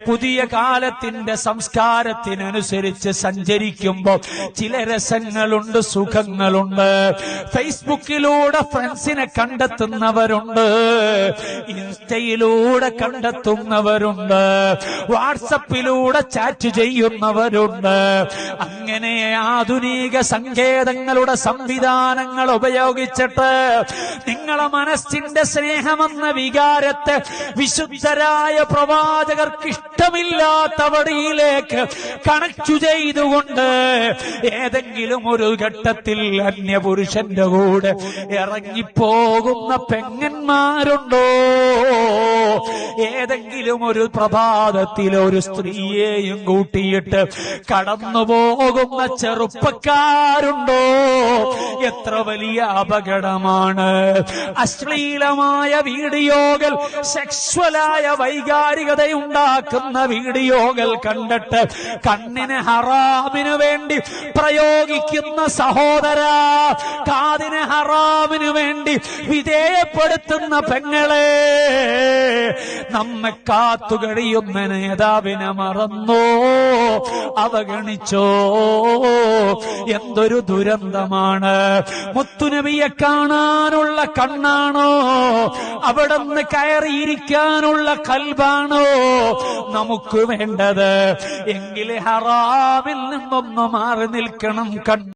പുതിയ കാലത്തിന്റെ സംസ്കാരത്തിനനുസരിച്ച് സഞ്ചരിക്കുമ്പോൾ ചില രസങ്ങളുണ്ട്, സുഖങ്ങളുണ്ട്. ഫേസ്ബുക്കിലൂടെ ഫ്രണ്ട്സിനെ കണ്ടെത്തുന്നവരുണ്ട്, ഇൻസ്റ്റയിലൂടെ കണ്ടെത്തുന്നവരുണ്ട്, വാട്സപ്പിലൂടെ ചാറ്റ് ചെയ്യുന്നവരുണ്ട്. അങ്ങനെ ആധുനിക സങ്കേതങ്ങളുടെ സംവിധാനങ്ങൾ ഉപയോഗിച്ചിട്ട് നിങ്ങളെ മനസ്സിന്റെ സ്നേഹമെന്ന വികാരത്തെ വിശുദ്ധരായ പ്രവാചകർക്ക് ഇഷ്ടമില്ലാത്ത വഴിയിലേക്ക് കണക്ട് ചെയ്തുകൊണ്ട് ഏതെങ്കിലും ഒരു ഘട്ടത്തിൽ അന്യപുരുഷന്റെ കൂടെ ഇറങ്ങിപ്പോകുന്ന പെങ്ങന്മാരുണ്ടോ? ഏതെങ്കിലും ഒരു പ്രഭാതത്തിൽ ഒരു സ്ത്രീയെയും കൂട്ടിയിട്ട് കടന്നു പോകുന്ന ചെറുപ്പക്കാരുണ്ടോ? എത്ര വലിയ അപകടമാണ്! അശ്ലീലമായ വീഡിയോകൾ, സെക്സ്വലായ വൈകാരികതയുണ്ടാക്കുന്ന വീഡിയോകൾ കണ്ടിട്ട് കണ്ണിന് ഹറാമിനു വേണ്ടി പ്രയോഗിക്കുന്ന സഹോദര, കാതിന് ഹറാമിനു വേണ്ടി വിധേയപ്പെടുത്തുന്ന പെങ്ങളെ, നമ്മെ കാത്തുകഴിയുന്ന നേതാവിനെ മറന്നോ, അവഗണിച്ചോ? എന്തൊരു ദുരന്തമാണ്! മുത്തുനബിയെ കാണാനുള്ള കണ്ണാണോ, അവിടുന്ന് കയറിയിരിക്കാനുള്ള കൽബാണോ നമുക്ക് വേണ്ടത്? എങ്കിൽ ഹറാമിൽ നിന്നൊന്ന് മാറി നിൽക്കണം.